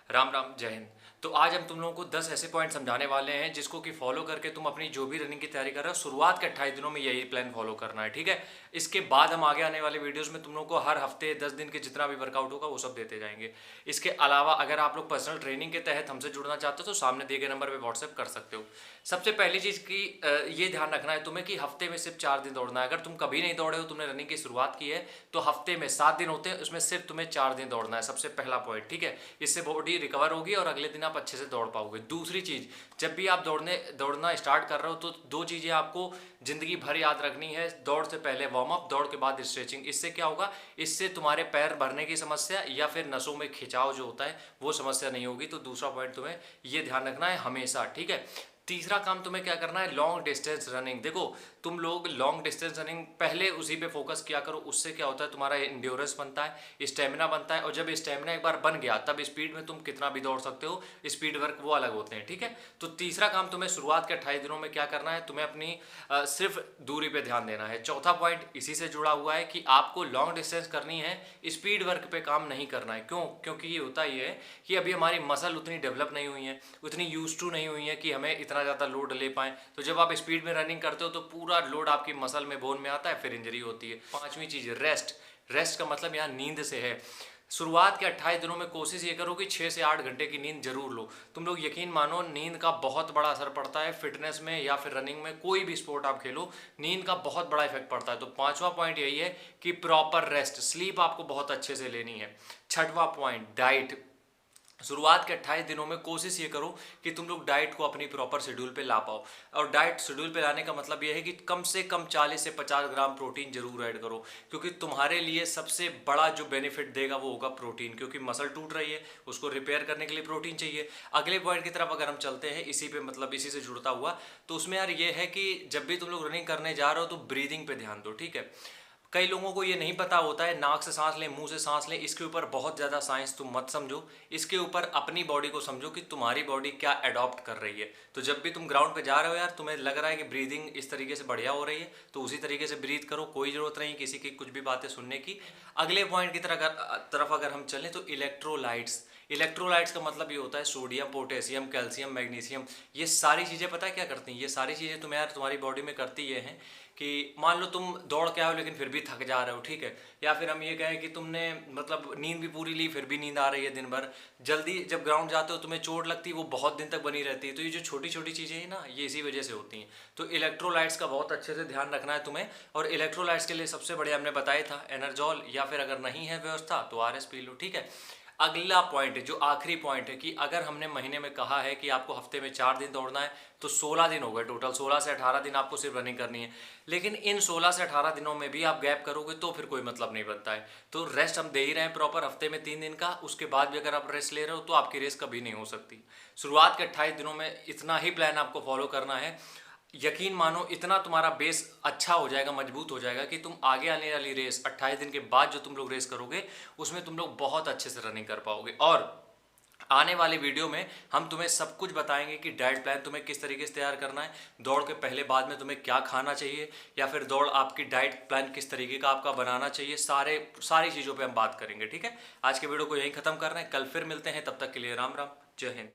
राम राम, जय हिंद। तो आज हम तुम लोगों को 10 ऐसे पॉइंट समझाने वाले हैं जिसको कि फॉलो करके तुम अपनी जो भी रनिंग की तैयारी कर रहे हो शुरुआत के 28 दिनों में यही प्लान फॉलो करना है, ठीक है। इसके बाद हम आगे आने वाले वीडियोस में तुम लोगों को हर हफ्ते 10 दिन के जितना भी वर्कआउट होगा वो सब देते जाएंगे। इसके अलावा अगर आप लोग पर्सनल ट्रेनिंग के तहत हमसे जुड़ना चाहते हो तो सामने दिए गए नंबर पर व्हाट्सएप कर सकते हो। सबसे पहली चीज़ की ये ध्यान रखना है तुम्हें कि हफ्ते में सिर्फ 4 दिन दौड़ना है। अगर तुम कभी नहीं दौड़े हो, तुमने रनिंग की शुरुआत की है, तो हफ्ते में 7 दिन होते हैं, उसमें सिर्फ तुम्हें 4 दिन दौड़ना है। सबसे पहला पॉइंट, ठीक है। इससे बॉडी रिकवर होगी और अगले दिन आप अच्छे से दौड़ पाओगे। दूसरी चीज़, जब भी आप दौड़ना स्टार्ट कर रहे हो तो दो चीज़ें आपको जिंदगी भर याद रखनी है। दौड़ से पहले वार्म अप, दौड़ के बाद स्ट्रेचिंग। इससे क्या होगा, इससे तुम्हारे पैर भरने की समस्या या फिर नसों में खिंचाव जो होता है वो समस्या नहीं होगी। तो दूसरा पॉइंट तुम्हें ये ध्यान रखना है हमेशा, ठीक है। तीसरा काम तुम्हें क्या करना है, लॉन्ग डिस्टेंस रनिंग। देखो, तुम लोग लॉन्ग डिस्टेंस रनिंग पहले उसी पे फोकस किया करो। उससे क्या होता है, तुम्हारा इंड्योरेंस बनता है, स्टेमिना बनता है, और जब स्टेमिना एक बार बन गया तब स्पीड में तुम कितना भी दौड़ सकते हो। स्पीड वर्क वो अलग होते हैं, ठीक है। तो तीसरा काम तुम्हें शुरुआत के 28 दिनों में क्या करना है, तुम्हें अपनी सिर्फ दूरी पे ध्यान देना है। चौथा पॉइंट इसी से जुड़ा हुआ है कि आपको लॉन्ग डिस्टेंस करनी है, स्पीड वर्क पे काम नहीं करना है। क्यों? क्योंकि ये होता ही है कि अभी हमारी मसल उतनी डेवलप नहीं हुई है, उतनी यूज टू नहीं हुई है कि हमें इतना ज़्यादा लोड ले पाएं। तो जब आप स्पीड में रनिंग करते हो तो पूरा लोड आपकी मसल में, बोन में आता है, फिर इंजरी होती है। पांचवी चीज़, रेस्ट। रेस्ट का मतलब यहाँ नींद से है। शुरुआत के 28 दिनों में कोशिश ये करो कि 6 से 8 घंटे की नींद जरूर लो। तुम लोग यकीन मानो, नींद का बहुत बड़ा असर पड़ता है फिटनेस में या फिर रनिंग में। कोई भी स्पोर्ट आप खेलो, नींद का बहुत बड़ा इफेक्ट पड़ता है। तो पांचवा पॉइंट यही है कि प्रॉपर रेस्ट, स्लीप आपको बहुत अच्छे से लेनी है। छठवां पॉइंट, डाइट। शुरुआत के 28 दिनों में कोशिश ये करो कि तुम लोग डाइट को अपनी प्रॉपर शेड्यूल पे ला पाओ। और डाइट शेड्यूल पे लाने का मतलब ये है कि कम से कम 40 से 50 ग्राम प्रोटीन जरूर ऐड करो, क्योंकि तुम्हारे लिए सबसे बड़ा जो बेनिफिट देगा वो होगा प्रोटीन। क्योंकि मसल टूट रही है, उसको रिपेयर करने के लिए प्रोटीन चाहिए। अगले पॉइंट की तरफ अगर हम चलते हैं, इसी पे मतलब इसी से जुड़ता हुआ, तो उसमें यार ये है कि जब भी तुम लोग रनिंग करने जा रहे हो तो ब्रीदिंग पे ध्यान दो, ठीक है। कई लोगों को ये नहीं पता होता है, नाक से सांस लें, मुंह से सांस लें, इसके ऊपर बहुत ज़्यादा साइंस तुम मत समझो। इसके ऊपर अपनी बॉडी को समझो कि तुम्हारी बॉडी क्या अडॉप्ट कर रही है। तो जब भी तुम ग्राउंड पे जा रहे हो यार, तुम्हें लग रहा है कि ब्रीदिंग इस तरीके से बढ़िया हो रही है, तो उसी तरीके से ब्रीथ करो। कोई ज़रूरत नहीं किसी की कुछ भी बातें सुनने की। अगले पॉइंट की तरफ अगर हम चलें तो इलेक्ट्रोलाइट्स। इलेक्ट्रोलाइट्स का मतलब ये होता है सोडियम, पोटेशियम, कैल्शियम, मैग्नीशियम। ये सारी चीज़ें पता है क्या करती हैं? ये सारी चीज़ें तुम्हें यार तुम्हारी बॉडी में करती ये हैं कि मान लो तुम दौड़ के आओ लेकिन फिर भी थक जा रहे हो, ठीक है। या फिर हम ये कहें कि तुमने मतलब नींद भी पूरी ली फिर भी नींद आ रही है दिन भर। जल्दी जब ग्राउंड जाते हो तुम्हें चोट लगती है, वो बहुत दिन तक बनी रहती है। तो ये जो छोटी छोटी चीज़ें हैं ना, ये इसी वजह से होती हैं। तो इलेक्ट्रोलाइट्स का बहुत अच्छे से ध्यान रखना है तुम्हें। और इलेक्ट्रोलाइट्स के लिए सबसे बढ़िया हमने बताया था एनर्जॉल, या फिर अगर नहीं है व्यवस्था तो आरएस पी लो, ठीक है। अगला पॉइंट है, जो आखिरी पॉइंट है, कि अगर हमने महीने में कहा है कि आपको हफ्ते में 4 दिन दौड़ना है, तो 16 दिन हो गए टोटल। 16 से 18 दिन आपको सिर्फ रनिंग करनी है। लेकिन इन 16 से 18 दिनों में भी आप गैप करोगे तो फिर कोई मतलब नहीं बनता है। तो रेस्ट हम दे ही रहे हैं प्रॉपर, हफ्ते में 3 दिन का। उसके बाद भी अगर आप रेस्ट ले रहे हो तो आपकी रेस कभी नहीं हो सकती। शुरुआत के 28 दिनों में इतना ही प्लान आपको फॉलो करना है। यकीन मानो, इतना तुम्हारा बेस अच्छा हो जाएगा, मजबूत हो जाएगा, कि तुम आगे आने वाली रेस 28 दिन के बाद जो तुम लोग रेस करोगे उसमें तुम लोग बहुत अच्छे से रनिंग कर पाओगे। और आने वाले वीडियो में हम तुम्हें सब कुछ बताएंगे कि डाइट प्लान तुम्हें किस तरीके से तैयार करना है, दौड़ के पहले बाद में तुम्हें क्या खाना चाहिए, या फिर दौड़ आपकी डाइट प्लान किस तरीके का आपका बनाना चाहिए। सारी चीज़ों पे हम बात करेंगे, ठीक है। आज के वीडियो को यहीं ख़त्म कर रहे हैं, कल फिर मिलते हैं। तब तक के लिए राम राम, जय हिंद।